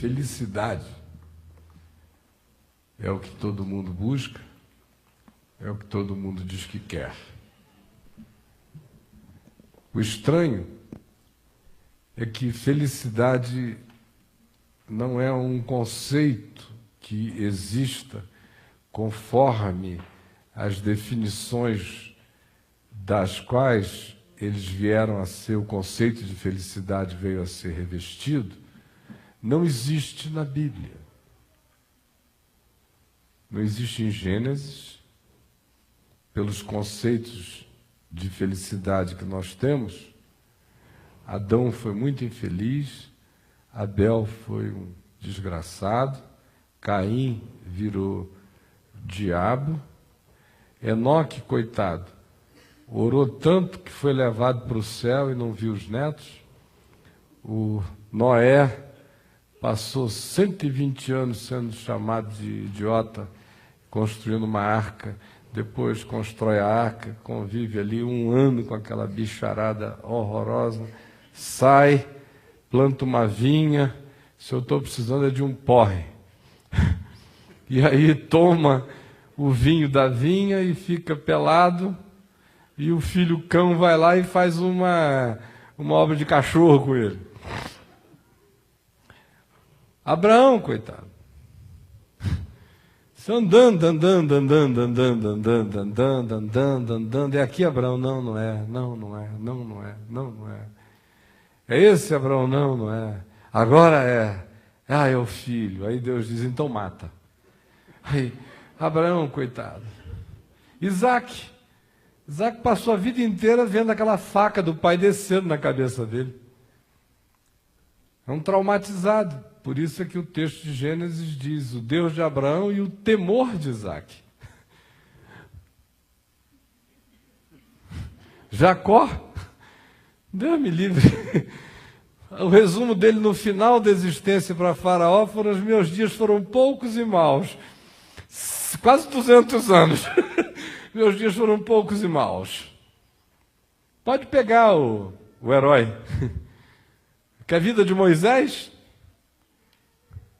Felicidade é o que todo mundo busca, é o que todo mundo diz que quer. O estranho é que felicidade não é um conceito que exista conforme as definições das quais eles vieram a ser, o conceito de felicidade veio a ser revestido, não existe na Bíblia. Não existe em Gênesis, pelos conceitos de felicidade que nós temos. Adão foi muito infeliz, Abel foi um desgraçado, Caim virou diabo, Enoque, coitado, orou tanto que foi levado para o céu e não viu os netos. O Noé passou 120 anos sendo chamado de idiota, construindo uma arca, depois constrói a arca, convive ali 1 ano com aquela bicharada horrorosa, sai, planta uma vinha, se eu estou precisando é de um porre. E aí toma o vinho da vinha e fica pelado, e o filho cão vai lá e faz uma obra de cachorro com ele. Abraão, coitado. Andando. É aqui, Abraão? Não é. É esse, Abraão? Não é. Agora é. É o filho. Aí Deus diz, então mata. Aí, Abraão, coitado. Isaac passou a vida inteira vendo aquela faca do pai descendo na cabeça dele. É um traumatizado. Por isso é que o texto de Gênesis diz, o Deus de Abraão e o temor de Isaac. Jacó, Deus me livre. O resumo dele no final da existência para Faraó foram: os meus dias foram poucos e maus. Quase 200 anos. Meus dias foram poucos e maus. Pode pegar o herói. Que a vida de Moisés,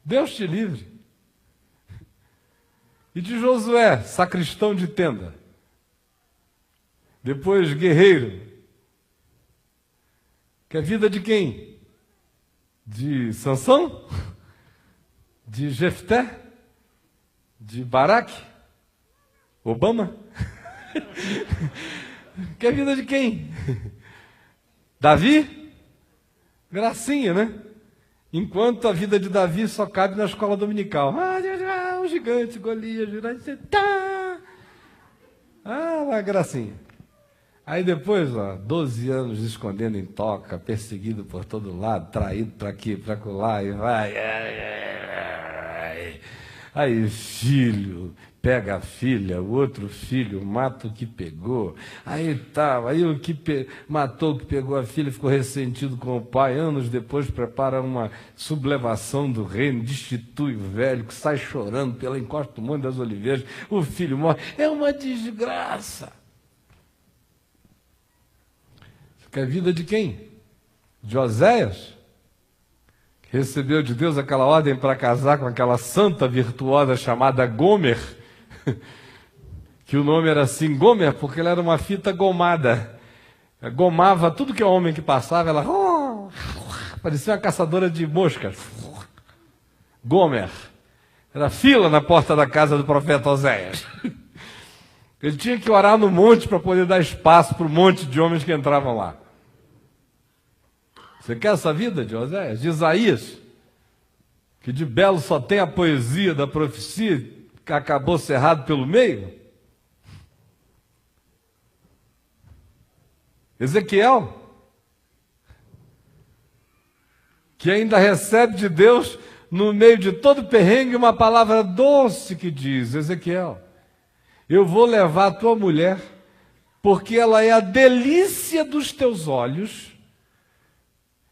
Deus te livre. E de Josué, sacristão de tenda. Depois, guerreiro. Que a vida de quem? De Sansão? De Jefté? De Baraque? Obama? Que a vida de quem? Davi? Gracinha, né? Enquanto a vida de Davi só cabe na escola dominical. O gigante, Golias, uma gracinha. Aí depois, 12 anos escondendo em toca, perseguido por todo lado, traído para aqui, para lá, e vai. Aí filho pega a filha, o outro filho mata o que pegou. Aí o que matou o que pegou a filha ficou ressentido com o pai. Anos depois prepara uma sublevação do reino, destitui o velho, que sai chorando pela encosta do Monte das Oliveiras. O filho morre. É uma desgraça. Que é a vida de quem? De Oséias, que recebeu de Deus aquela ordem para casar com aquela santa virtuosa chamada Gomer, que o nome era assim, Gomer, porque ela era uma fita gomada. Gomava tudo que é homem que passava, ela parecia uma caçadora de moscas. Gomer. Era fila na porta da casa do profeta Oséias. Ele tinha que orar no monte para poder dar espaço para o monte de homens que entravam lá. Você quer essa vida de Oséias? De Isaías, que de belo só tem a poesia da profecia, que acabou cerrado pelo meio? Ezequiel, que ainda recebe de Deus, no meio de todo perrengue, uma palavra doce que diz: Ezequiel, eu vou levar a tua mulher, porque ela é a delícia dos teus olhos,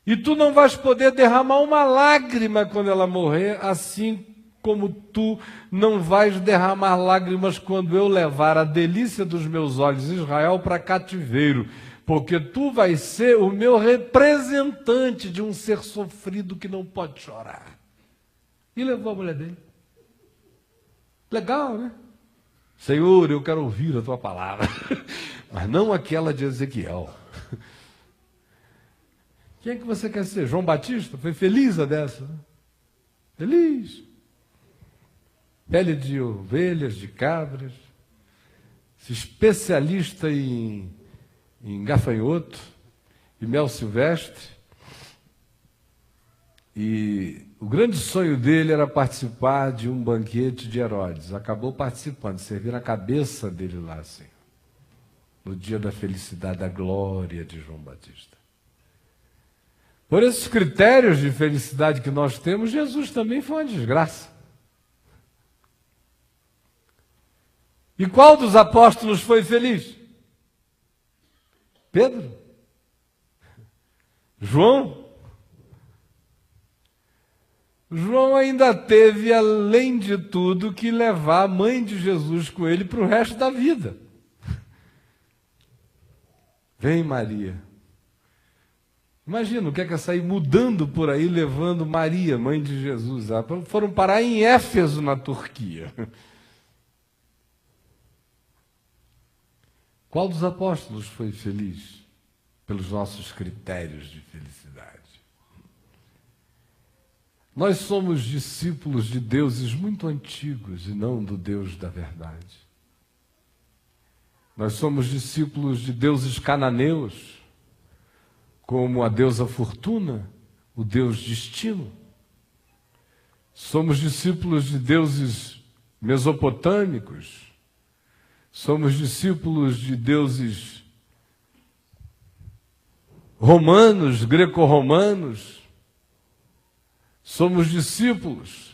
e tu não vais poder derramar uma lágrima quando ela morrer, assim como tu não vais derramar lágrimas quando eu levar a delícia dos meus olhos, Israel, para cativeiro, porque tu vais ser o meu representante de um ser sofrido que não pode chorar. E levou a mulher dele. Legal, né? Senhor, eu quero ouvir a tua palavra, mas não aquela de Ezequiel. Quem é que você quer ser? João Batista? Foi feliz a dessa, né? Feliz. Pele de ovelhas, de cabras, especialista em gafanhoto e mel silvestre. E o grande sonho dele era participar de um banquete de Herodes. Acabou participando, servir a cabeça dele lá, assim, no dia da felicidade, da glória de João Batista. Por esses critérios de felicidade que nós temos, Jesus também foi uma desgraça. E qual dos apóstolos foi feliz? Pedro? João? João ainda teve, além de tudo, que levar a mãe de Jesus com ele para o resto da vida. Vem, Maria. Imagina o que é sair mudando por aí, levando Maria, mãe de Jesus. Foram parar em Éfeso, na Turquia. Qual dos apóstolos foi feliz pelos nossos critérios de felicidade? Nós somos discípulos de deuses muito antigos e não do Deus da verdade. Nós somos discípulos de deuses cananeus, como a deusa Fortuna, o deus destino. Somos discípulos de deuses mesopotâmicos. Somos discípulos de deuses romanos, greco-romanos. Somos discípulos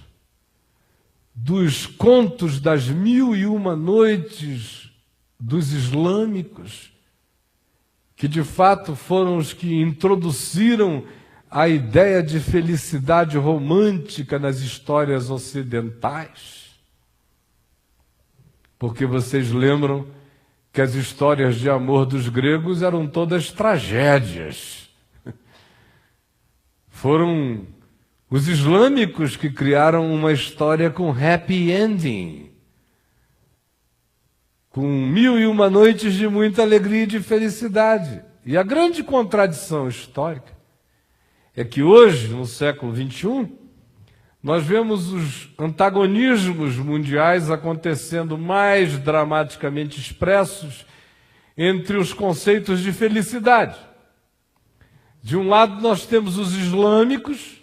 dos contos das 1001 noites dos islâmicos, que de fato foram os que introduziram a ideia de felicidade romântica nas histórias ocidentais. Porque vocês lembram que as histórias de amor dos gregos eram todas tragédias. Foram os islâmicos que criaram uma história com happy ending, com 1001 noites de muita alegria e de felicidade. E a grande contradição histórica é que hoje, no século XXI, nós vemos os antagonismos mundiais acontecendo mais dramaticamente expressos entre os conceitos de felicidade. De um lado, nós temos os islâmicos,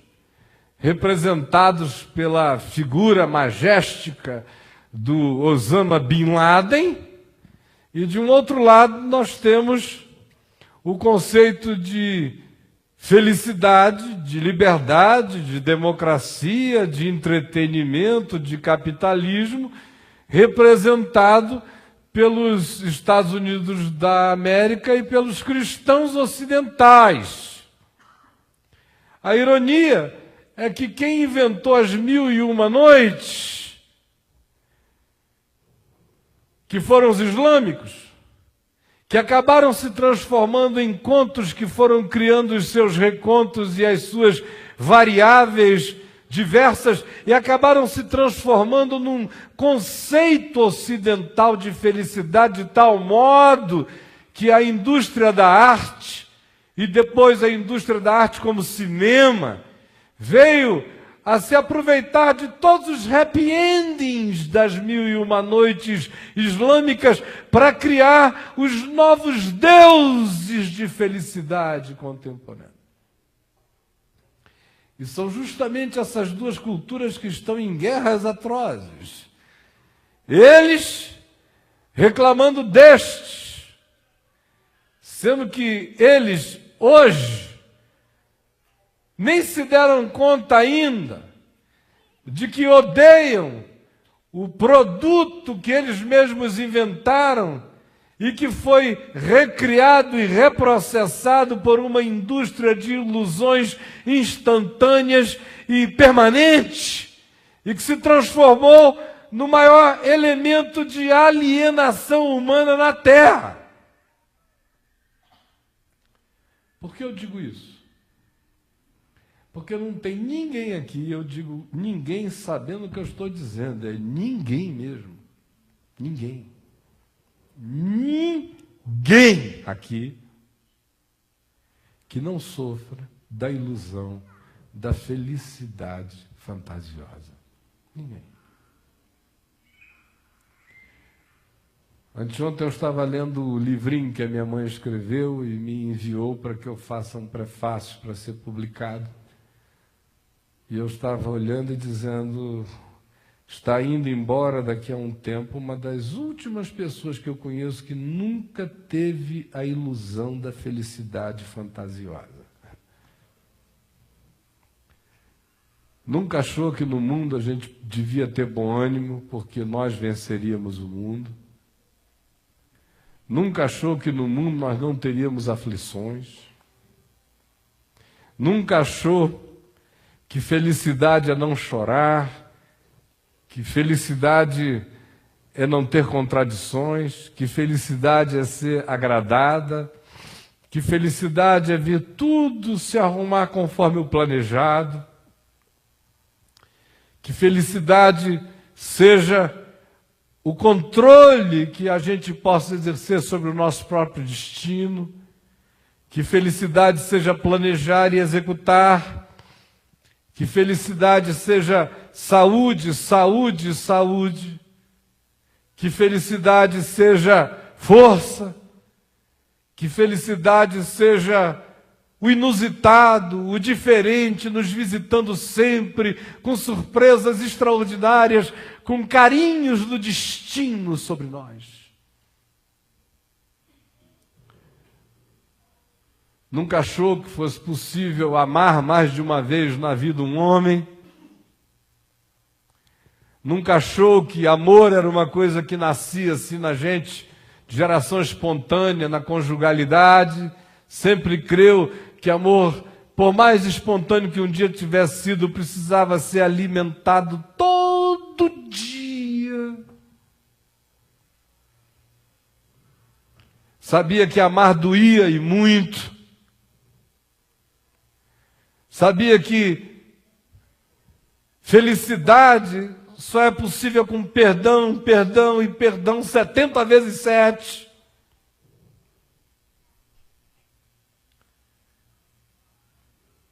representados pela figura magéstica do Osama Bin Laden, e de um outro lado nós temos o conceito de felicidade, de liberdade, de democracia, de entretenimento, de capitalismo, representado pelos Estados Unidos da América e pelos cristãos ocidentais. A ironia é que quem inventou as 1001 noites, que foram os islâmicos, que acabaram se transformando em contos que foram criando os seus recontos e as suas variáveis diversas e acabaram se transformando num conceito ocidental de felicidade de tal modo que a indústria da arte e depois a indústria da arte como cinema veio a se aproveitar de todos os happy endings das 1001 noites islâmicas para criar os novos deuses de felicidade contemporânea. E são justamente essas duas culturas que estão em guerras atrozes. Eles reclamando destes, sendo que eles hoje nem se deram conta ainda de que odeiam o produto que eles mesmos inventaram e que foi recriado e reprocessado por uma indústria de ilusões instantâneas e permanentes, e que se transformou no maior elemento de alienação humana na Terra. Por que eu digo isso? Porque não tem ninguém aqui, eu digo ninguém sabendo o que eu estou dizendo, é ninguém mesmo. Ninguém. Ninguém aqui que não sofra da ilusão da felicidade fantasiosa. Ninguém. Anteontem eu estava lendo o livrinho que a minha mãe escreveu e me enviou para que eu faça um prefácio para ser publicado. E eu estava olhando e dizendo, está indo embora daqui a um tempo uma das últimas pessoas que eu conheço que nunca teve a ilusão da felicidade fantasiosa. Nunca achou que no mundo a gente devia ter bom ânimo porque nós venceríamos o mundo. Nunca achou que no mundo nós não teríamos aflições. Nunca achou que felicidade é não chorar, que felicidade é não ter contradições, que felicidade é ser agradada, que felicidade é ver tudo se arrumar conforme o planejado, que felicidade seja o controle que a gente possa exercer sobre o nosso próprio destino, que felicidade seja planejar e executar, que felicidade seja saúde, saúde, saúde, que felicidade seja força, que felicidade seja o inusitado, o diferente, nos visitando sempre, com surpresas extraordinárias, com carinhos do destino sobre nós. Nunca achou que fosse possível amar mais de uma vez na vida um homem. Nunca achou que amor era uma coisa que nascia assim na gente, de geração espontânea, na conjugalidade. Sempre creu que amor, por mais espontâneo que um dia tivesse sido, precisava ser alimentado todo dia. Sabia que amar doía e muito. Sabia que felicidade só é possível com perdão, perdão e perdão 70 vezes 7.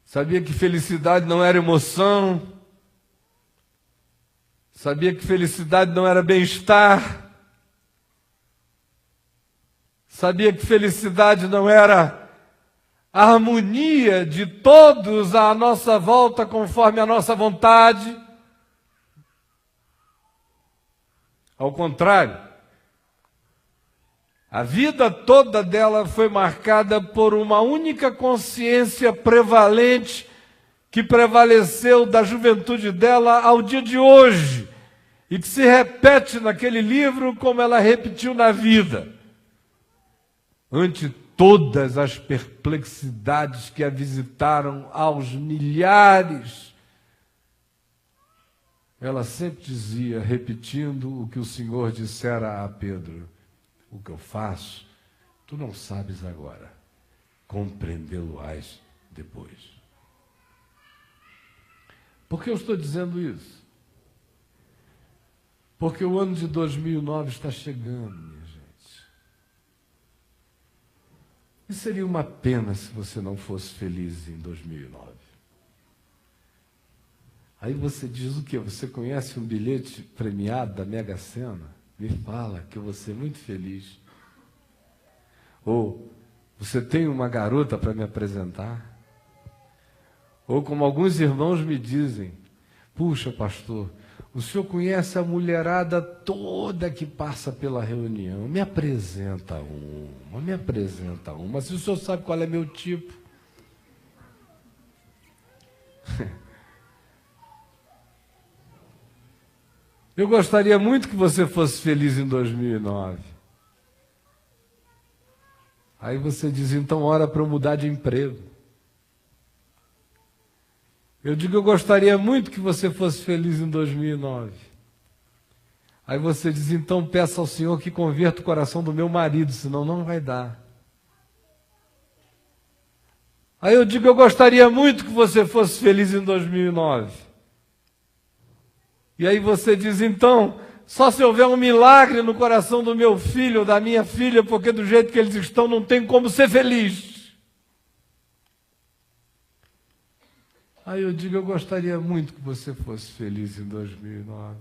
Sabia que felicidade não era emoção. Sabia que felicidade não era bem-estar. Sabia que felicidade não era a harmonia de todos à nossa volta conforme a nossa vontade. Ao contrário, a vida toda dela foi marcada por uma única consciência prevalente que prevaleceu da juventude dela ao dia de hoje e que se repete naquele livro como ela repetiu na vida. Ante todas as perplexidades que a visitaram aos milhares, ela sempre dizia, repetindo o que o Senhor dissera a Pedro: o que eu faço, tu não sabes agora, compreendê-lo-ás depois. Por que eu estou dizendo isso? Porque o ano de 2009 está chegando, minha gente. E seria uma pena se você não fosse feliz em 2009. Aí você diz o quê? Você conhece um bilhete premiado da Mega Sena? Me fala que eu vou ser muito feliz. Ou você tem uma garota para me apresentar? Ou como alguns irmãos me dizem: puxa, pastor, o senhor conhece a mulherada toda que passa pela reunião. Me apresenta uma, me apresenta uma. Se o senhor sabe qual é meu tipo. Eu gostaria muito que você fosse feliz em 2009. Aí você diz, então ora para eu mudar de emprego. Eu digo, eu gostaria muito que você fosse feliz em 2009. Aí você diz, então peça ao Senhor que converta o coração do meu marido, senão não vai dar. Aí eu digo, eu gostaria muito que você fosse feliz em 2009. E aí você diz, então, só se houver um milagre no coração do meu filho ou da minha filha, porque do jeito que eles estão não tem como ser feliz. Aí eu digo, eu gostaria muito que você fosse feliz em 2009.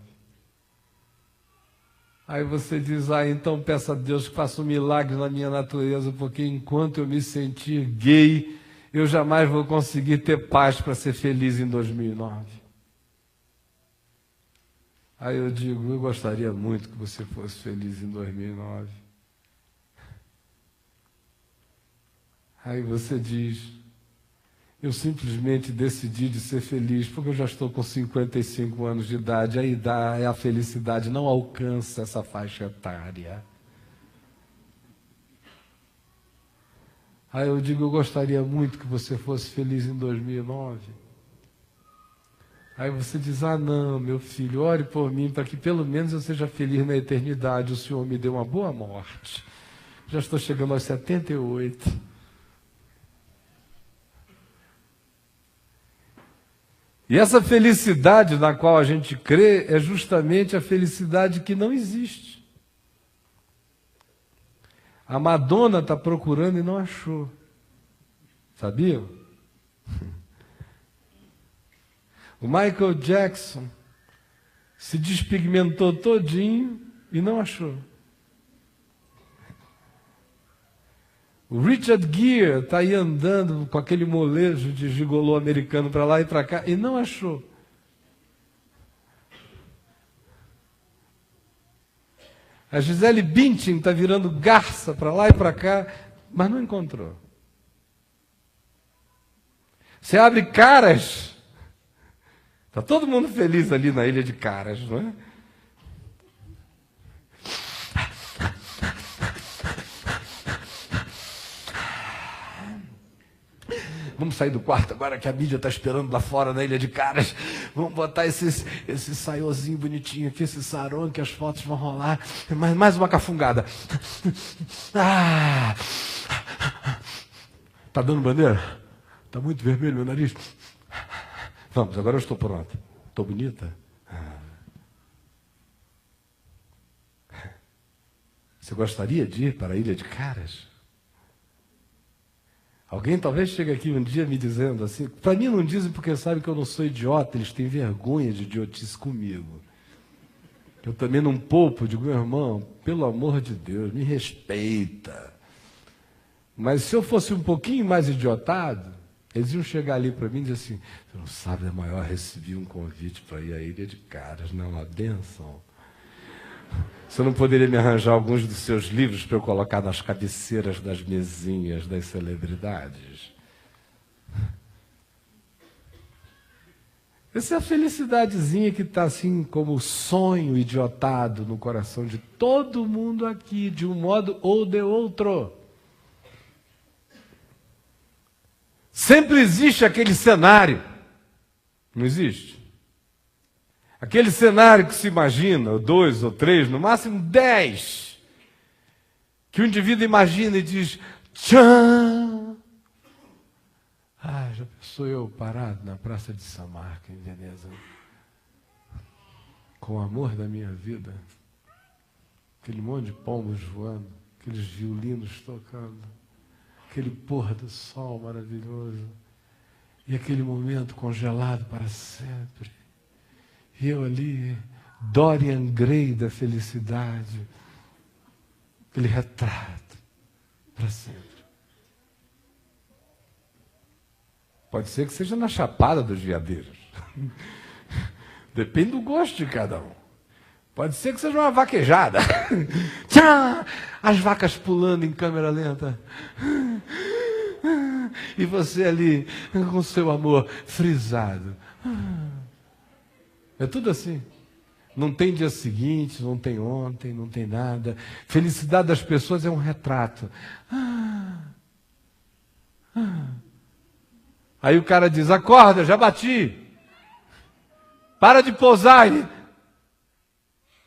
Aí você diz, então peça a Deus que faça um milagre na minha natureza, porque enquanto eu me sentir gay, eu jamais vou conseguir ter paz para ser feliz em 2009. Aí eu digo, eu gostaria muito que você fosse feliz em 2009. Aí você diz, eu simplesmente decidi de ser feliz, porque eu já estou com 55 anos de idade, a felicidade não alcança essa faixa etária. Aí eu digo, eu gostaria muito que você fosse feliz em 2009. Aí você diz, não, meu filho, ore por mim para que pelo menos eu seja feliz na eternidade. O Senhor me deu uma boa morte. Já estou chegando aos 78. E essa felicidade na qual a gente crê é justamente a felicidade que não existe. A Madonna está procurando e não achou. Sabiam? O Michael Jackson se despigmentou todinho e não achou. O Richard Gere está aí andando com aquele molejo de gigolô americano para lá e para cá e não achou. A Gisele Bündchen está virando garça para lá e para cá, mas não encontrou. Você abre Caras, está todo mundo feliz ali na ilha de Caras, não é? Vamos sair do quarto agora que a mídia está esperando lá fora na ilha de Caras. Vamos botar esse saiozinho bonitinho aqui, esse sarong, que as fotos vão rolar. Mais uma cafungada. Tá dando bandeira? Tá muito vermelho meu nariz. Vamos, agora eu estou pronta. Estou bonita? Você gostaria de ir para a ilha de Caras? Alguém talvez chegue aqui um dia me dizendo assim, para mim não dizem porque sabem que eu não sou idiota, eles têm vergonha de idiotice comigo. Eu também não poupo, digo, meu irmão, pelo amor de Deus, me respeita. Mas se eu fosse um pouquinho mais idiotado, eles iam chegar ali para mim e dizer assim, você não sabe, é maior, recebi um convite para ir à ilha de Caras, não é uma bênção. Você não poderia me arranjar alguns dos seus livros para eu colocar nas cabeceiras das mesinhas das celebridades? Essa é a felicidadezinha que está assim como sonho idiotado no coração de todo mundo aqui, de um modo ou de outro. Sempre existe aquele cenário, não existe? Aquele cenário que se imagina, 2 ou 3, no máximo 10, que o indivíduo imagina e diz, tchan! Já pensou eu parado na Praça de São Marco, em Veneza, com o amor da minha vida, aquele monte de pombos voando, aqueles violinos tocando, aquele pôr do sol maravilhoso, e aquele momento congelado para sempre. E eu ali, Dorian Gray da felicidade, aquele retrato para sempre. Pode ser que seja na Chapada dos Veadeiros. Depende do gosto de cada um. Pode ser que seja uma vaquejada. Tchá! As vacas pulando em câmera lenta. E você ali, com seu amor frisado. É tudo assim. Não tem dia seguinte, não tem ontem, não tem nada. Felicidade das pessoas é um retrato. Aí o cara diz, acorda, já bati. Para de pousar.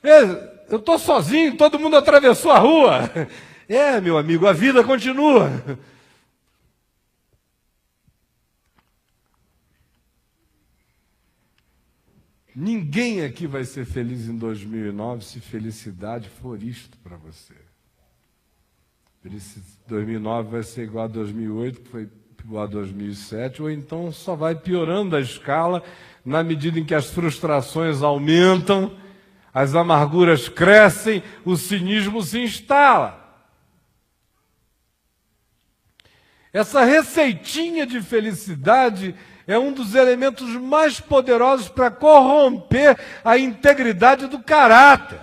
Eu estou sozinho, todo mundo atravessou a rua. Meu amigo, a vida continua. Ninguém aqui vai ser feliz em 2009 se felicidade for isto para você. 2009 vai ser igual a 2008, que foi igual a 2007, ou então só vai piorando a escala na medida em que as frustrações aumentam, as amarguras crescem, o cinismo se instala. Essa receitinha de felicidade é um dos elementos mais poderosos para corromper a integridade do caráter.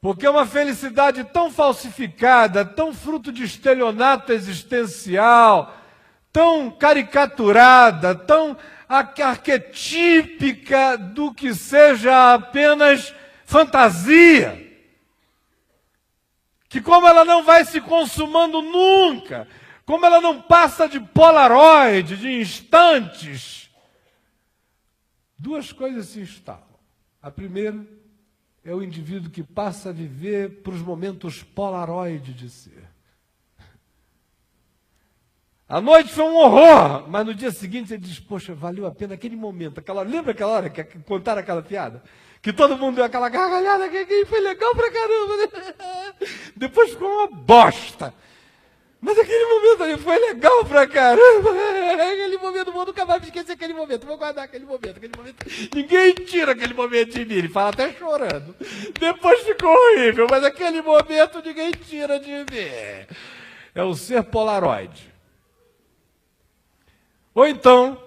Porque uma felicidade tão falsificada, tão fruto de estelionato existencial, tão caricaturada, tão arquetípica do que seja apenas fantasia, que como ela não vai se consumando nunca, como ela não passa de polaroid, de instantes, duas coisas se instalam. A primeira é o indivíduo que passa a viver para os momentos polaroid de ser. A noite foi um horror, mas no dia seguinte ele diz, poxa, valeu a pena aquele momento, lembra aquela hora que contaram aquela piada? Que todo mundo deu aquela gargalhada, que foi legal pra caramba, né? Depois ficou uma bosta. Mas aquele momento ali foi legal pra caramba. Aquele momento, vou nunca mais esquecer aquele momento. Vou guardar aquele momento. Ninguém tira aquele momento de mim. Ele fala até chorando. Depois ficou horrível, mas aquele momento ninguém tira de mim. É o ser polaroid. Ou então,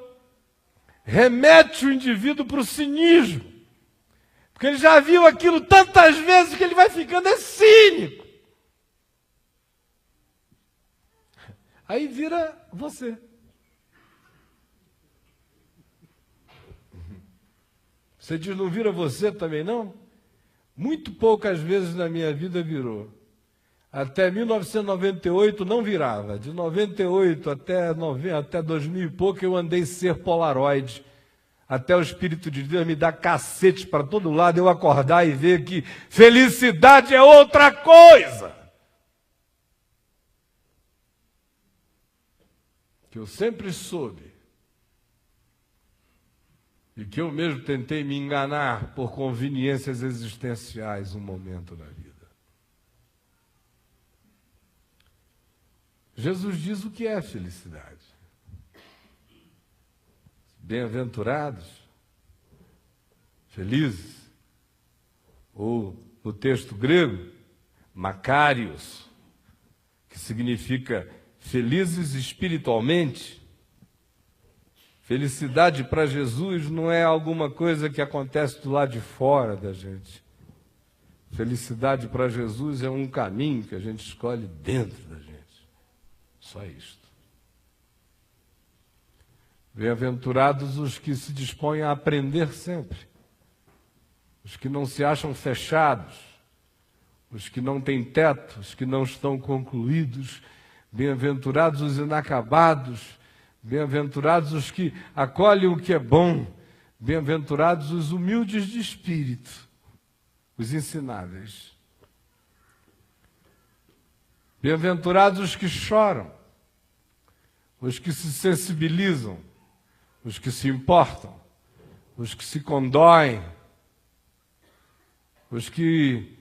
remete o indivíduo para o cinismo. Porque ele já viu aquilo tantas vezes que ele vai ficando cínico. Aí vira você. Você diz, não vira você também não? Muito poucas vezes na minha vida virou. Até 1998 não virava. De 98 até 2000 e pouco eu andei ser polaroid. Até o Espírito de Deus me dá cacete para todo lado, eu acordar e ver que felicidade é outra coisa. Que eu sempre soube. E que eu mesmo tentei me enganar por conveniências existenciais um momento da vida. Jesus diz o que é felicidade. Bem-aventurados, felizes, ou no texto grego, macários, que significa felizes espiritualmente. Felicidade para Jesus não é alguma coisa que acontece do lado de fora da gente. Felicidade para Jesus é um caminho que a gente escolhe dentro da gente. Só isto. Bem-aventurados os que se dispõem a aprender sempre, os que não se acham fechados, os que não têm teto, os que não estão concluídos, bem-aventurados os inacabados, bem-aventurados os que acolhem o que é bom, bem-aventurados os humildes de espírito, os ensináveis. Bem-aventurados os que choram, os que se sensibilizam, os que se importam, os que se condoem, os que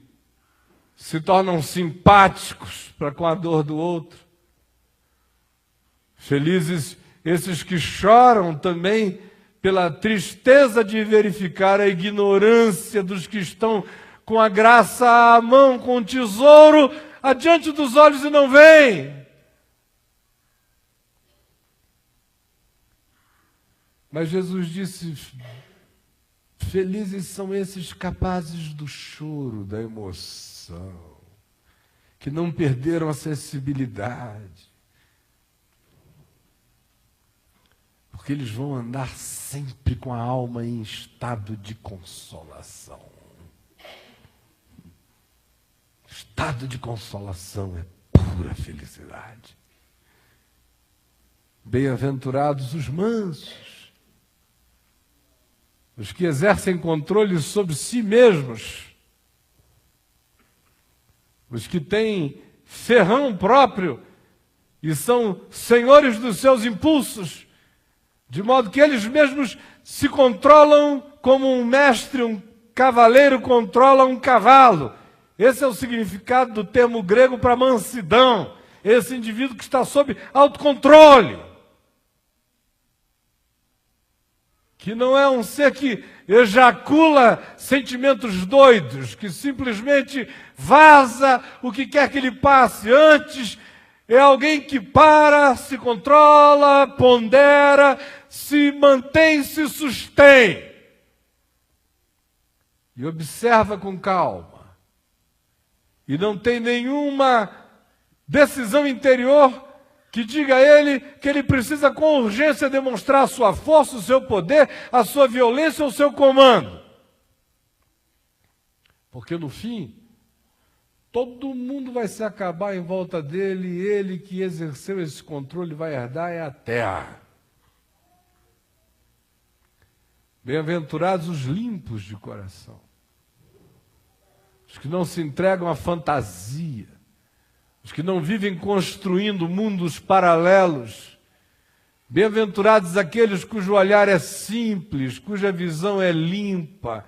se tornam simpáticos para com a dor do outro. Felizes esses que choram também pela tristeza de verificar a ignorância dos que estão com a graça à mão, com o tesouro adiante dos olhos e não veem. Mas Jesus disse, felizes são esses capazes do choro, da emoção, que não perderam a sensibilidade, porque eles vão andar sempre com a alma em estado de consolação. Estado de consolação é pura felicidade. Bem-aventurados os mansos, os que exercem controle sobre si mesmos, os que têm ferrão próprio e são senhores dos seus impulsos. de modo que eles mesmos se controlam como um mestre, um cavaleiro controla um cavalo. Esse é o significado do termo grego para mansidão. Esse indivíduo que está sob autocontrole. Que não é um ser que ejacula sentimentos doidos, que simplesmente vaza o que quer que lhe passe. Antes, é alguém que para, se controla, pondera, se mantém, se sustém. E observa com calma. E não tem nenhuma decisão interior que diga a ele que ele precisa com urgência demonstrar a sua força, o seu poder, a sua violência, o seu comando. Porque no fim, todo mundo vai se acabar em volta dele e ele que exerceu esse controle vai herdar é a terra. Bem-aventurados os limpos de coração, os que não se entregam à fantasia, os que não vivem construindo mundos paralelos. Bem-aventurados aqueles cujo olhar é simples, cuja visão é limpa,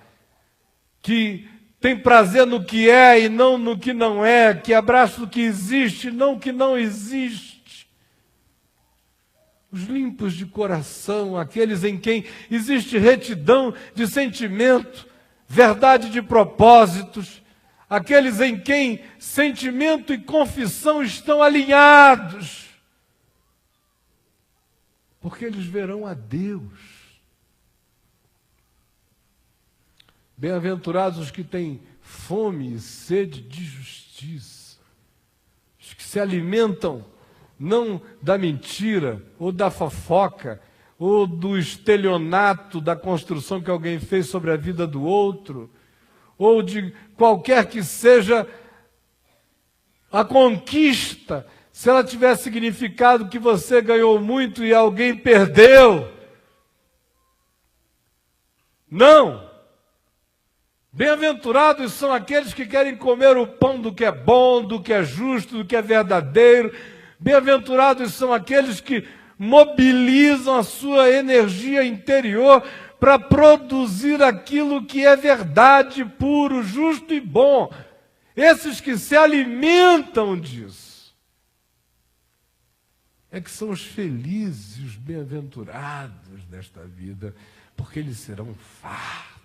que tem prazer no que é e não no que não é, que abraça o que existe e não o que não existe. Os limpos de coração, aqueles em quem existe retidão de sentimento, verdade de propósitos, aqueles em quem sentimento e confissão estão alinhados, porque eles verão a Deus. Bem-aventurados os que têm fome e sede de justiça, os que se alimentam não da mentira, ou da fofoca, ou do estelionato da construção que alguém fez sobre a vida do outro, ou de qualquer que seja a conquista, se ela tiver significado que você ganhou muito e alguém perdeu. Não! Bem-aventurados são aqueles que querem comer o pão do que é bom, do que é justo, do que é verdadeiro. Bem-aventurados são aqueles que mobilizam a sua energia interior para produzir aquilo que é verdade, puro, justo e bom. Esses que se alimentam disso é que são os felizes e os bem-aventurados desta vida, porque eles serão fartos.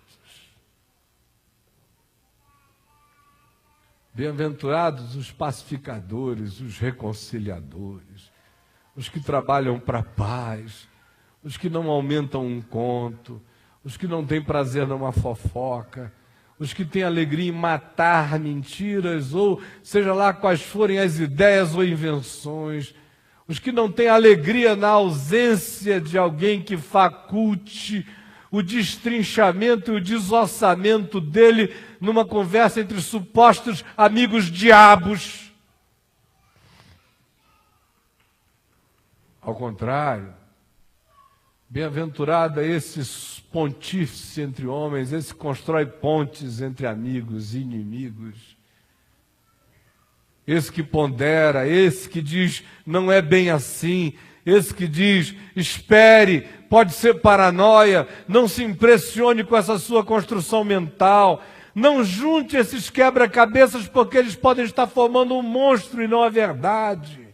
Bem-aventurados os pacificadores, os reconciliadores, os que trabalham para a paz, os que não aumentam um conto, os que não têm prazer numa fofoca, os que têm alegria em matar mentiras, ou seja lá quais forem as ideias ou invenções, os que não têm alegria na ausência de alguém que faculte o destrinchamento e o desossamento dele numa conversa entre supostos amigos diabos. Ao contrário, bem-aventurado é esse pontífice entre homens, esse que constrói pontes entre amigos e inimigos. Esse que pondera, esse que diz, não é bem assim. Esse que diz, espere, pode ser paranoia, não se impressione com essa sua construção mental. Não junte esses quebra-cabeças porque eles podem estar formando um monstro e não a verdade.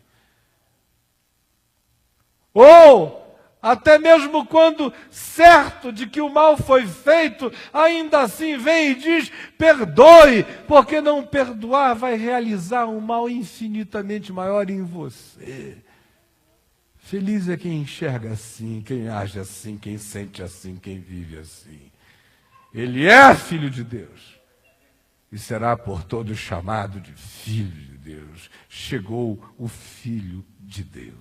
Ou, até mesmo quando certo de que o mal foi feito, ainda assim vem e diz, perdoe, porque não perdoar vai realizar um mal infinitamente maior em você. Feliz é quem enxerga assim, quem age assim, quem sente assim, quem vive assim. Ele é filho de Deus e será por todos chamado de filho de Deus. Chegou o Filho de Deus.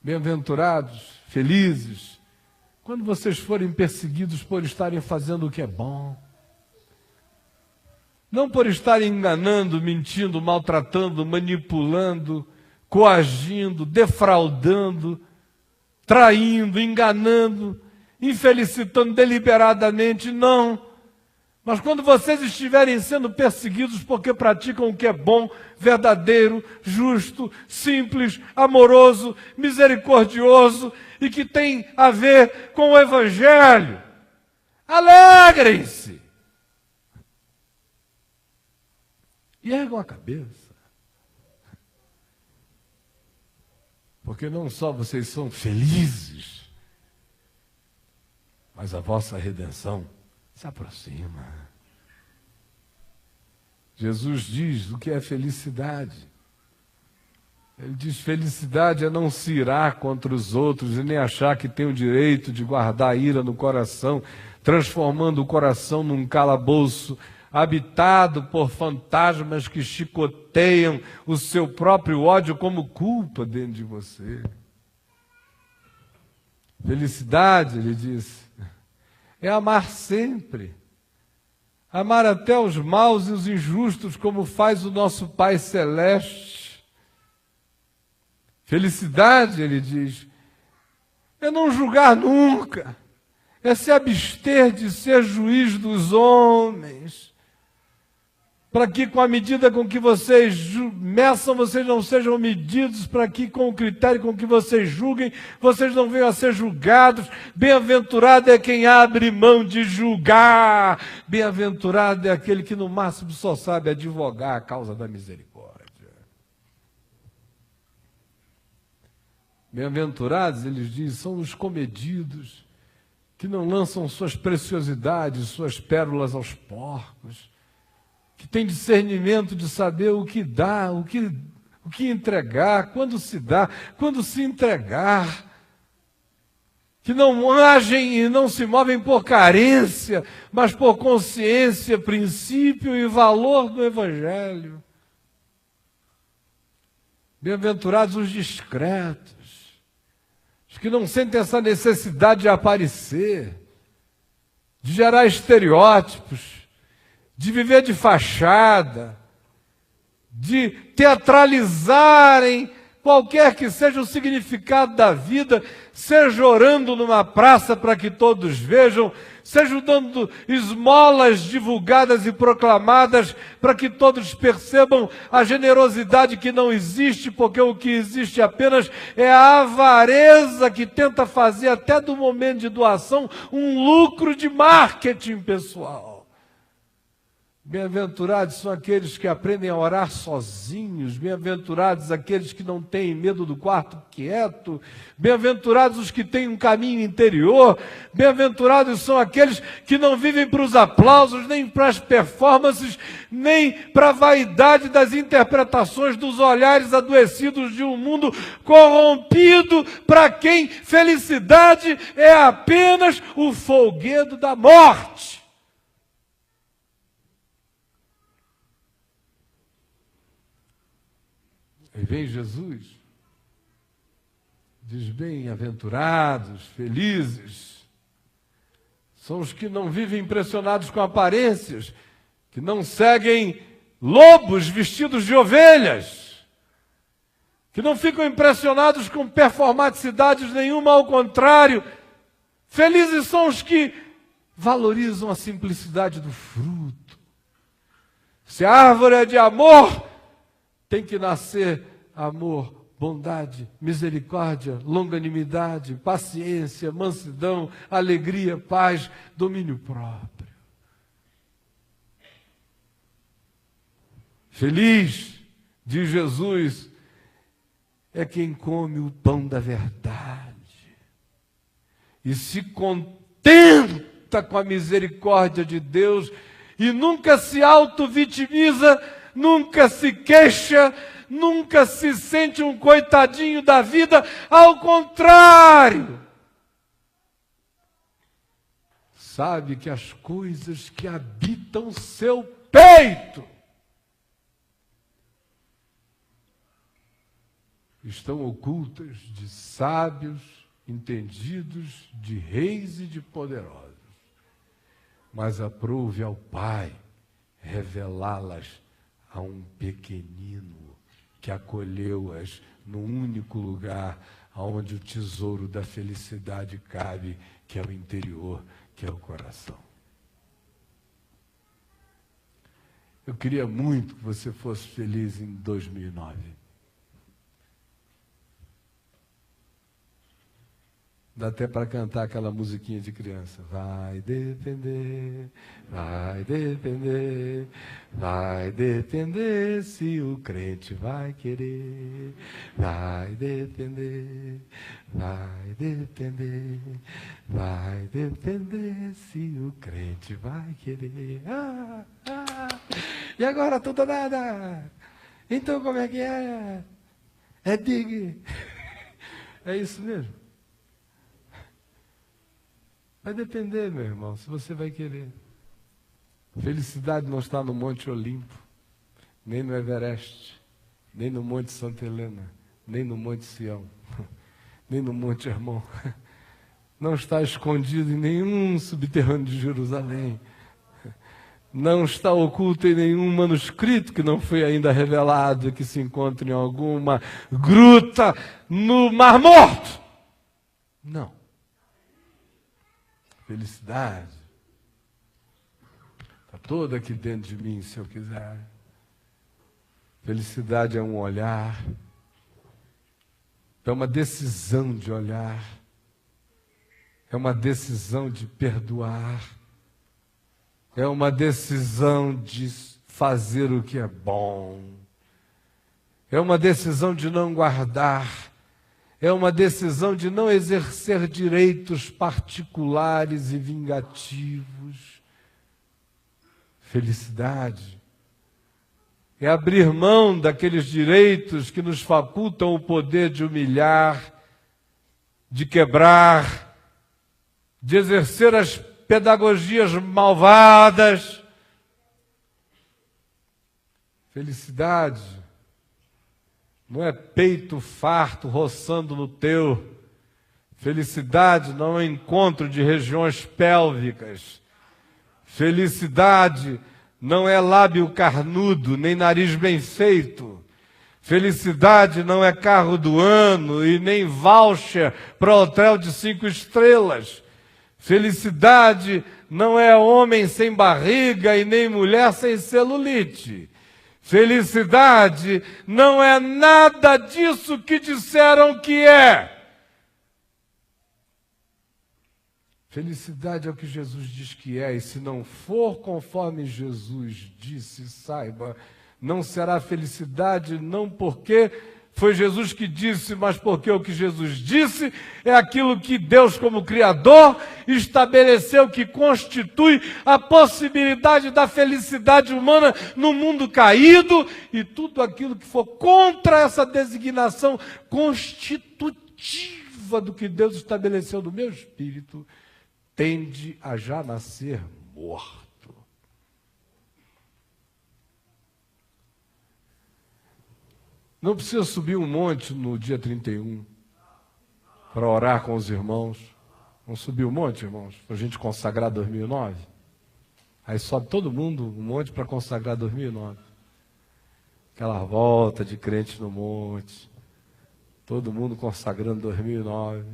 Bem-aventurados, felizes, quando vocês forem perseguidos por estarem fazendo o que é bom. Não por estarem enganando, mentindo, maltratando, manipulando, coagindo, defraudando, traindo, enganando, infelicitando deliberadamente, não. Mas quando vocês estiverem sendo perseguidos porque praticam o que é bom, verdadeiro, justo, simples, amoroso, misericordioso e que tem a ver com o Evangelho, alegrem-se e ergam a cabeça. Porque não só vocês são felizes, mas a vossa redenção se aproxima. Jesus diz o que é felicidade. Ele diz: felicidade é não se irar contra os outros e nem achar que tem o direito de guardar a ira no coração, transformando o coração num calabouço habitado por fantasmas que chicoteiam o seu próprio ódio como culpa dentro de você. Felicidade, ele diz, é amar sempre, amar até os maus e os injustos, como faz o nosso Pai Celeste. Felicidade, ele diz, é não julgar nunca, é se abster de ser juiz dos homens, para que com a medida com que vocês meçam, vocês não sejam medidos, para que com o critério com que vocês julguem, vocês não venham a ser julgados. Bem-aventurado é quem abre mão de julgar. Bem-aventurado é aquele que no máximo só sabe advogar a causa da misericórdia. Bem-aventurados, eles dizem, são os comedidos, que não lançam suas preciosidades, suas pérolas aos porcos, que tem discernimento de saber o que dá, o que entregar, quando se dá, quando se entregar, que não agem e não se movem por carência, mas por consciência, princípio e valor do Evangelho. Bem-aventurados os discretos, os que não sentem essa necessidade de aparecer, de gerar estereótipos, de viver de fachada, de teatralizarem qualquer que seja o significado da vida, seja orando numa praça para que todos vejam, seja dando esmolas divulgadas e proclamadas para que todos percebam a generosidade que não existe, porque o que existe apenas é a avareza que tenta fazer até do momento de doação um lucro de marketing pessoal. Bem-aventurados são aqueles que aprendem a orar sozinhos, bem-aventurados aqueles que não têm medo do quarto quieto, bem-aventurados os que têm um caminho interior, bem-aventurados são aqueles que não vivem para os aplausos, nem para as performances, nem para a vaidade das interpretações dos olhares adoecidos de um mundo corrompido, para quem felicidade é apenas o folguedo da morte. Aí vem Jesus, diz: bem-aventurados, felizes, são os que não vivem impressionados com aparências, que não seguem lobos vestidos de ovelhas, que não ficam impressionados com performaticidades nenhuma, ao contrário, felizes são os que valorizam a simplicidade do fruto. Se a árvore é de amor, tem que nascer amor, bondade, misericórdia, longanimidade, paciência, mansidão, alegria, paz, domínio próprio. Feliz, diz Jesus, é quem come o pão da verdade e se contenta com a misericórdia de Deus e nunca se auto-vitimiza, nunca se queixa, nunca se sente um coitadinho da vida, ao contrário. Sabe que as coisas que habitam seu peito estão ocultas de sábios, entendidos, de reis e de poderosos. Mas aprouve ao Pai revelá-las a um pequenino que acolheu-as no único lugar onde o tesouro da felicidade cabe, que é o interior, que é o coração. Eu queria muito que você fosse feliz em 2009. Dá até para cantar aquela musiquinha de criança. Vai depender se o crente vai querer. Vai depender se o crente vai querer. E agora tudo ou nada. Então como é que é? É big. É isso mesmo. Vai depender, meu irmão, se você vai querer. Felicidade não está no Monte Olimpo, nem no Everest, nem no Monte Santa Helena, nem no Monte Sião, nem no Monte Hermon. Não está escondido em nenhum subterrâneo de Jerusalém. Não está oculto em nenhum manuscrito que não foi ainda revelado, que se encontra em alguma gruta no Mar Morto. Não. Felicidade está toda aqui dentro de mim, se eu quiser. Felicidade é um olhar, é uma decisão de olhar, é uma decisão de perdoar, é uma decisão de fazer o que é bom, é uma decisão de não guardar, é uma decisão de não exercer direitos particulares e vingativos. Felicidade é abrir mão daqueles direitos que nos facultam o poder de humilhar, de quebrar, de exercer as pedagogias malvadas. Felicidade não é peito farto roçando no teu. Felicidade não é encontro de regiões pélvicas. Felicidade não é lábio carnudo, nem nariz bem feito. Felicidade não é carro do ano e nem voucher para hotel de 5 estrelas. Felicidade não é homem sem barriga e nem mulher sem celulite. Felicidade não é nada disso que disseram que é. Felicidade é o que Jesus diz que é, e se não for conforme Jesus disse, saiba, não será felicidade, não porque foi Jesus que disse, mas porque o que Jesus disse é aquilo que Deus, como Criador, estabeleceu que constitui a possibilidade da felicidade humana no mundo caído, e tudo aquilo que for contra essa designação constitutiva do que Deus estabeleceu no meu espírito, tende a já nascer morto. Não precisa subir um monte no dia 31 para orar com os irmãos. Vamos subir um monte, irmãos, para a gente consagrar 2009? Aí sobe todo mundo um monte para consagrar 2009. Aquela volta de crente no monte. Todo mundo consagrando 2009.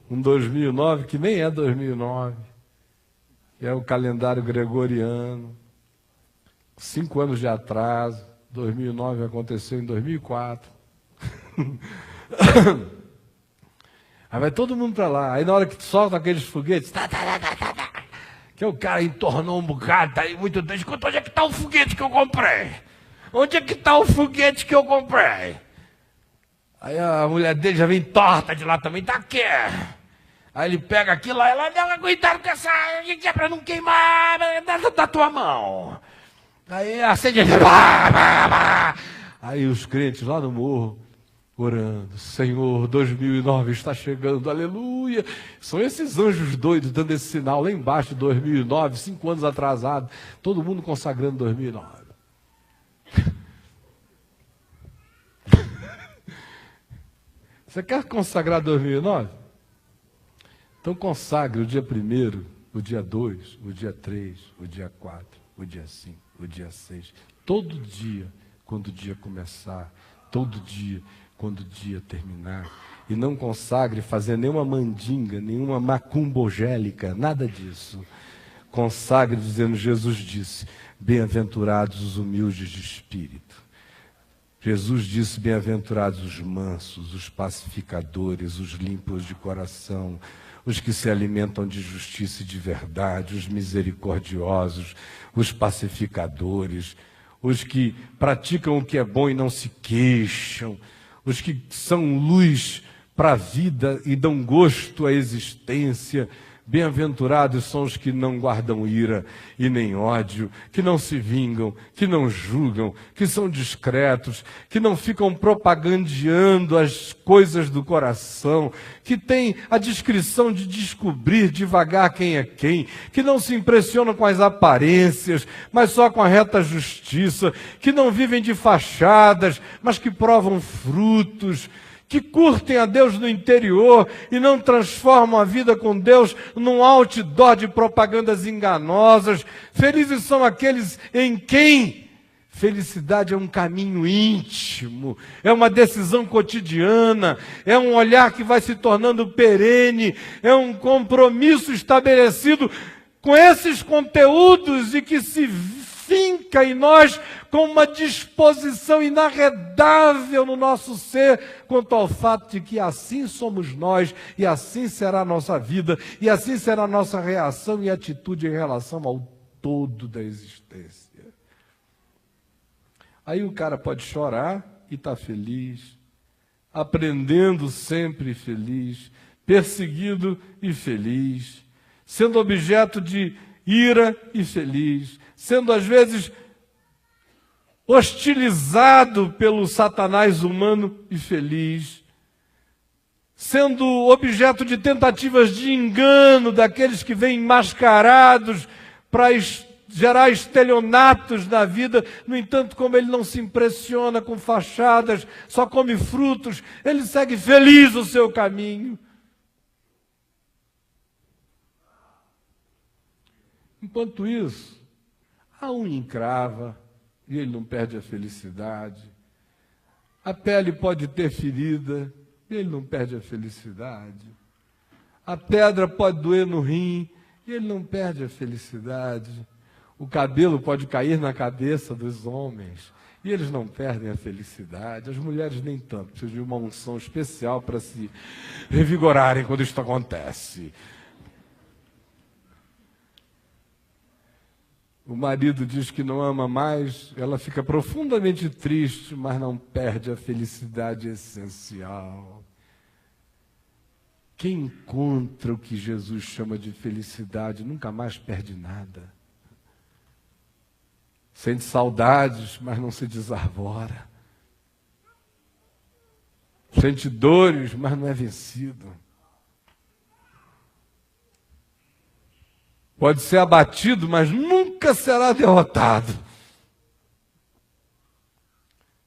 Um 2009 que nem é 2009. Que é o calendário gregoriano. 5 anos de atraso. 2009 aconteceu em 2004. Aí vai todo mundo para lá. Aí na hora que solta aqueles foguetes, que o cara entornou um bocado, tá aí muito tempo. Escuta, onde é que está o foguete que eu comprei? Onde é que está o foguete que eu comprei? Aí a mulher dele já vem torta de lá também, tá aqui. Aí ele pega aquilo, aí ela, não, cuidado com essa, é para não queimar da tua mão. Aí acende, aí os crentes lá no morro, orando, Senhor, 2009 está chegando, aleluia. São esses anjos doidos dando esse sinal lá embaixo de 2009, 5 anos atrasado, todo mundo consagrando 2009. Você quer consagrar 2009? Então consagre o dia 1º, o dia 2, o dia 3, o dia 4, o dia 5. O dia 6, todo dia, quando o dia começar, todo dia, quando o dia terminar, e não consagre fazer nenhuma mandinga, nenhuma macumbogélica, nada disso. Consagre dizendo, Jesus disse, Bem-aventurados os humildes de espírito. Jesus disse, bem-aventurados os mansos, os pacificadores, os limpos de coração, os que se alimentam de justiça e de verdade, os misericordiosos, os pacificadores, os que praticam o que é bom e não se queixam, os que são luz para a vida e dão gosto à existência. Bem-aventurados são os que não guardam ira e nem ódio, que não se vingam, que não julgam, que são discretos, que não ficam propagandeando as coisas do coração, que têm a discrição de descobrir devagar quem é quem, que não se impressionam com as aparências, mas só com a reta justiça, que não vivem de fachadas, mas que provam frutos, que curtem a Deus no interior e não transformam a vida com Deus num outdoor de propagandas enganosas. Felizes são aqueles em quem felicidade é um caminho íntimo, é uma decisão cotidiana, é um olhar que vai se tornando perene, é um compromisso estabelecido com esses conteúdos e que se finca em nós com uma disposição inarredável no nosso ser quanto ao fato de que assim somos nós e assim será a nossa vida e assim será a nossa reação e atitude em relação ao todo da existência. Aí o cara pode chorar e estar feliz, aprendendo sempre feliz, perseguido e feliz, sendo objeto de ira e feliz, sendo às vezes hostilizado pelo Satanás humano e feliz, sendo objeto de tentativas de engano daqueles que vêm mascarados para gerar estelionatos na vida. No entanto, como ele não se impressiona com fachadas, só come frutos, ele segue feliz o seu caminho. Enquanto isso, a unha encrava e ele não perde a felicidade. A pele pode ter ferida e ele não perde a felicidade. A pedra pode doer no rim e ele não perde a felicidade. O cabelo pode cair na cabeça dos homens e eles não perdem a felicidade. As mulheres nem tanto, precisam de uma unção especial para se revigorarem quando isto acontece. O marido diz que não ama mais, ela fica profundamente triste, mas não perde a felicidade essencial. Quem encontra o que Jesus chama de felicidade nunca mais perde nada. Sente saudades, mas não se desarvora. Sente dores, mas não é vencido. Pode ser abatido, mas nunca será derrotado.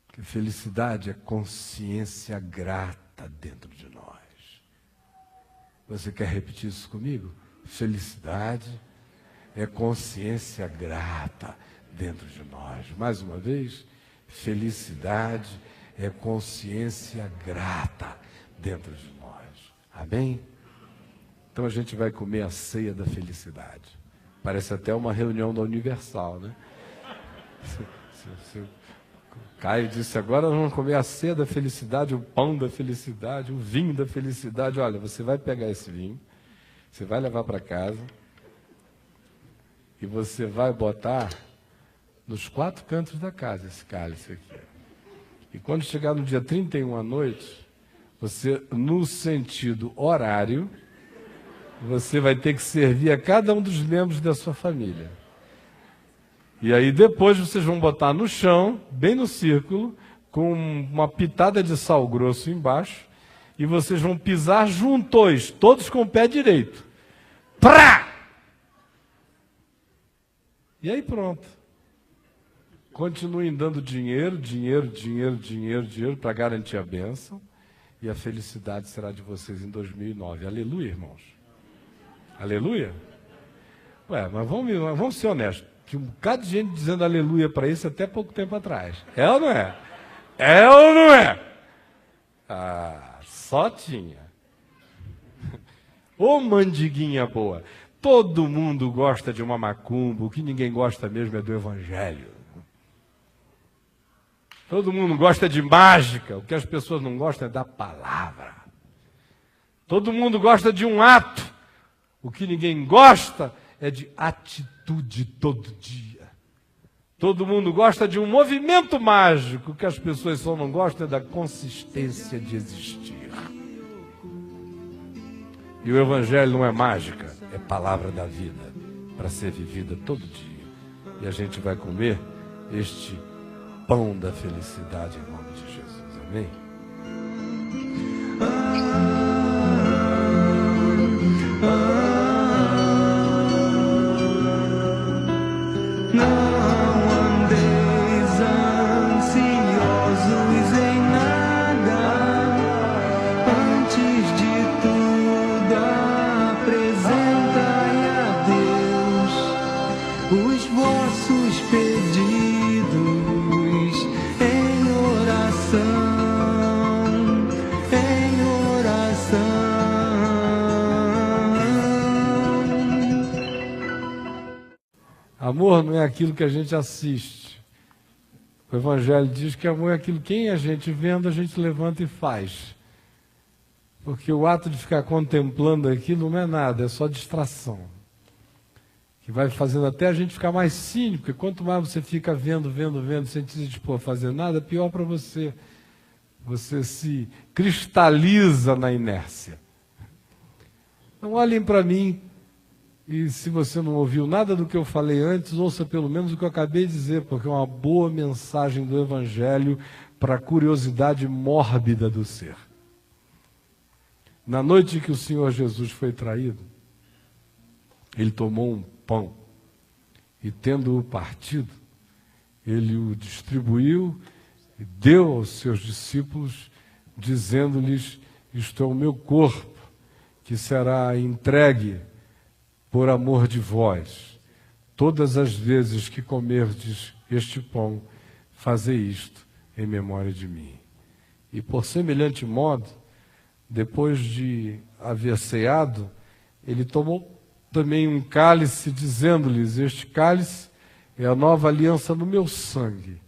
Porque felicidade é consciência grata dentro de nós. Você quer repetir isso comigo? Felicidade é consciência grata dentro de nós. Mais uma vez, felicidade é consciência grata dentro de nós. Amém? Então a gente vai comer a ceia da felicidade. Parece até uma reunião da Universal, né? Caio disse, agora nós vamos comer a ceia da felicidade, o pão da felicidade, o vinho da felicidade. Olha, você vai pegar esse vinho, você vai levar para casa e você vai botar nos 4 cantos da casa esse cálice aqui. E quando chegar no dia 31 à noite, você, no sentido horário, você vai ter que servir a cada um dos membros da sua família. E aí depois vocês vão botar no chão, bem no círculo, com uma pitada de sal grosso embaixo, e vocês vão pisar juntos, todos com o pé direito. Prá! E aí pronto. Continuem dando dinheiro para garantir a bênção, e a felicidade será de vocês em 2009. Aleluia, irmãos. Aleluia? Ué, mas vamos ser honestos. Tinha um bocado de gente dizendo aleluia para isso até pouco tempo atrás. É ou não é? É ou não é? Ah, só tinha. Ô mandiguinha boa. Todo mundo gosta de uma macumba, o que ninguém gosta mesmo é do Evangelho. Todo mundo gosta de mágica, o que as pessoas não gostam é da palavra. Todo mundo gosta de um ato, o que ninguém gosta é de atitude todo dia. Todo mundo gosta de um movimento mágico, o que as pessoas só não gostam é da consistência de existir. E o Evangelho não é mágica, é palavra da vida, para ser vivida todo dia. E a gente vai comer este pão da felicidade em nome de Jesus. Amém? Amor não é aquilo que a gente assiste. O Evangelho diz que amor é aquilo que a gente vendo, a gente levanta e faz. Porque o ato de ficar contemplando aquilo não é nada, é só distração. Que vai fazendo até a gente ficar mais cínico, porque quanto mais você fica vendo, sem se dispor a fazer nada, pior para você. Você se cristaliza na inércia. Então olhem para mim. E se você não ouviu nada do que eu falei antes, ouça pelo menos o que eu acabei de dizer, porque é uma boa mensagem do Evangelho para a curiosidade mórbida do ser. Na noite que o Senhor Jesus foi traído, ele tomou um pão e, tendo-o partido, ele o distribuiu e deu aos seus discípulos, dizendo-lhes: isto é o meu corpo, que será entregue por amor de vós. Todas as vezes que comerdes este pão, fazei isto em memória de mim. E por semelhante modo, depois de haver ceado, ele tomou também um cálice, dizendo-lhes: este cálice é a nova aliança no meu sangue.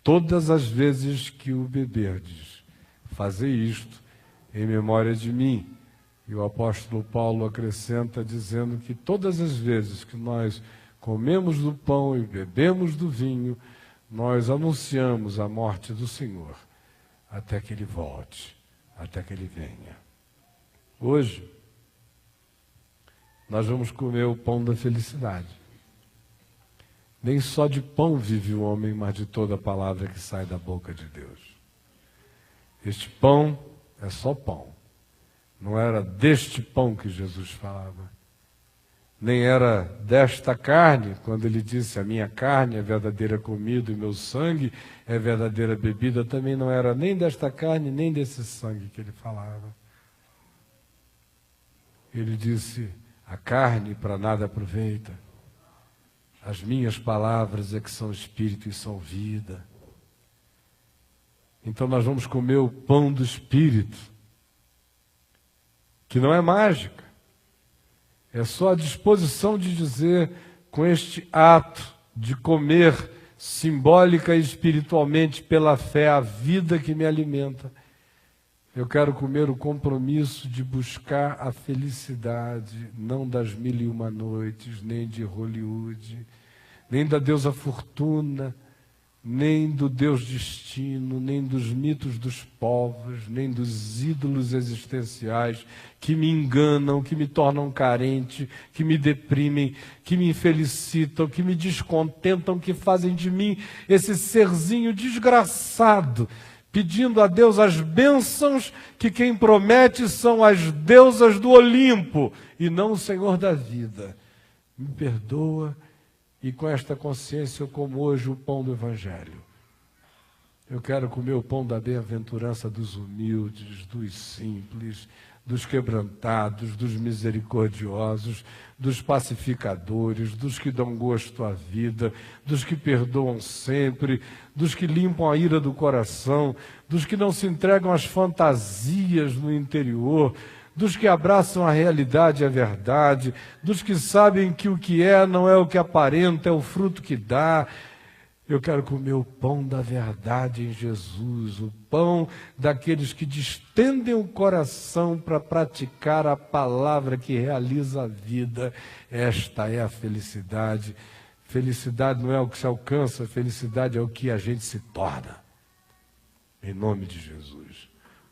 Todas as vezes que o beberdes, fazei isto em memória de mim. E o apóstolo Paulo acrescenta dizendo que todas as vezes que nós comemos do pão e bebemos do vinho, nós anunciamos a morte do Senhor até que Ele volte, até que Ele venha. Hoje, nós vamos comer o pão da felicidade. Nem só de pão vive o homem, mas de toda a palavra que sai da boca de Deus. Este pão é só pão. Não era deste pão que Jesus falava. Nem era desta carne, quando ele disse: a minha carne é verdadeira comida e meu sangue é verdadeira bebida. Também não era nem desta carne, nem desse sangue que ele falava. Ele disse: a carne para nada aproveita. As minhas palavras é que são espírito e são vida. Então nós vamos comer o pão do Espírito, que não é mágica, é só a disposição de dizer, com este ato de comer simbólica e espiritualmente pela fé a vida que me alimenta, eu quero comer o compromisso de buscar a felicidade, não das 1001 noites, nem de Hollywood, nem da deusa Fortuna, nem do Deus Destino, nem dos mitos dos povos, nem dos ídolos existenciais que me enganam, que me tornam carente, que me deprimem, que me infelicitam, que me descontentam, que fazem de mim esse serzinho desgraçado, pedindo a Deus as bênçãos que quem promete são as deusas do Olimpo e não o Senhor da vida. Me perdoa. E com esta consciência eu como hoje o pão do Evangelho. Eu quero comer o pão da bem-aventurança dos humildes, dos simples, dos quebrantados, dos misericordiosos, dos pacificadores, dos que dão gosto à vida, dos que perdoam sempre, dos que limpam a ira do coração, dos que não se entregam às fantasias no interior, dos que abraçam a realidade e a verdade, dos que sabem que o que é não é o que aparenta, é o fruto que dá. Eu quero comer o pão da verdade em Jesus, o pão daqueles que distendem o coração para praticar a palavra que realiza a vida. Esta é a felicidade. Felicidade não é o que se alcança, felicidade é o que a gente se torna. Em nome de Jesus,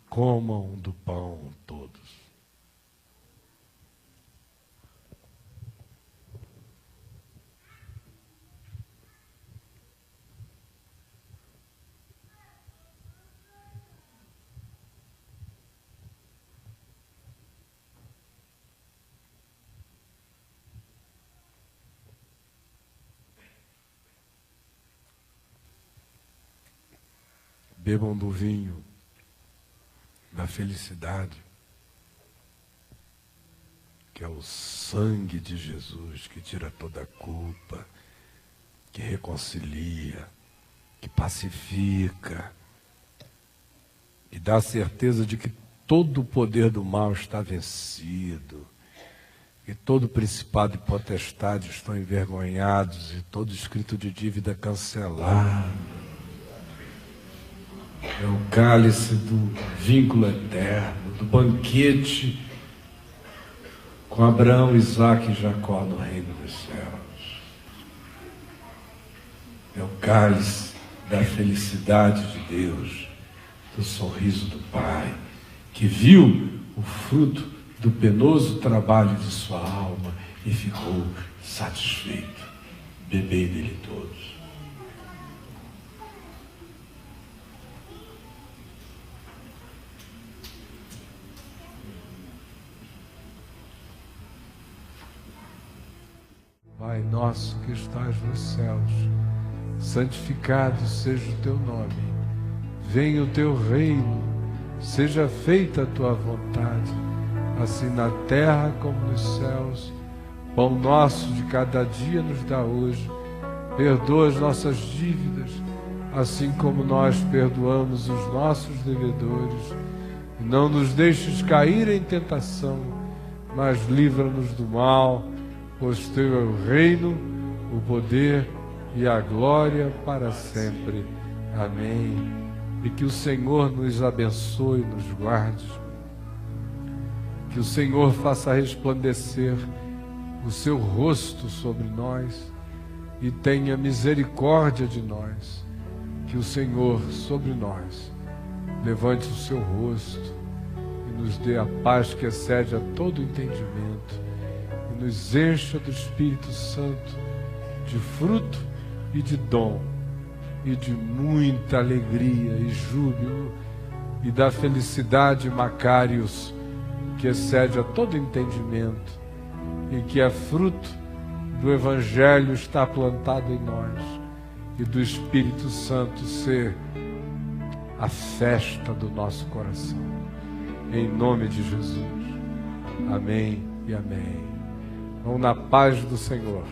comam do pão todos. Bebam do vinho da felicidade, que é o sangue de Jesus, que tira toda a culpa, que reconcilia, que pacifica e dá a certeza de que todo o poder do mal está vencido, que todo principado e potestade estão envergonhados e todo escrito de dívida cancelado. É o cálice do vínculo eterno, do banquete com Abraão, Isaque e Jacó no reino dos céus. É o cálice da felicidade de Deus, do sorriso do Pai, que viu o fruto do penoso trabalho de sua alma e ficou satisfeito. Bebei dele todos. Pai nosso que estás nos céus, santificado seja o teu nome. Venha o teu reino, seja feita a tua vontade, assim na terra como nos céus. Pão nosso de cada dia nos dá hoje. Perdoa as nossas dívidas, assim como nós perdoamos os nossos devedores. E não nos deixes cair em tentação, mas livra-nos do mal, pois teu é o reino, o poder e a glória para sempre. Amém. E que o Senhor nos abençoe e nos guarde. Que o Senhor faça resplandecer o seu rosto sobre nós e tenha misericórdia de nós. Que o Senhor sobre nós levante o seu rosto e nos dê a paz que excede a todo entendimento. Nos encha do Espírito Santo, de fruto e de dom, e de muita alegria e júbilo, e da felicidade Macários, que excede a todo entendimento, e que é fruto do Evangelho estar plantado em nós, e do Espírito Santo ser a festa do nosso coração. Em nome de Jesus. Amém e amém. Vão na paz do Senhor.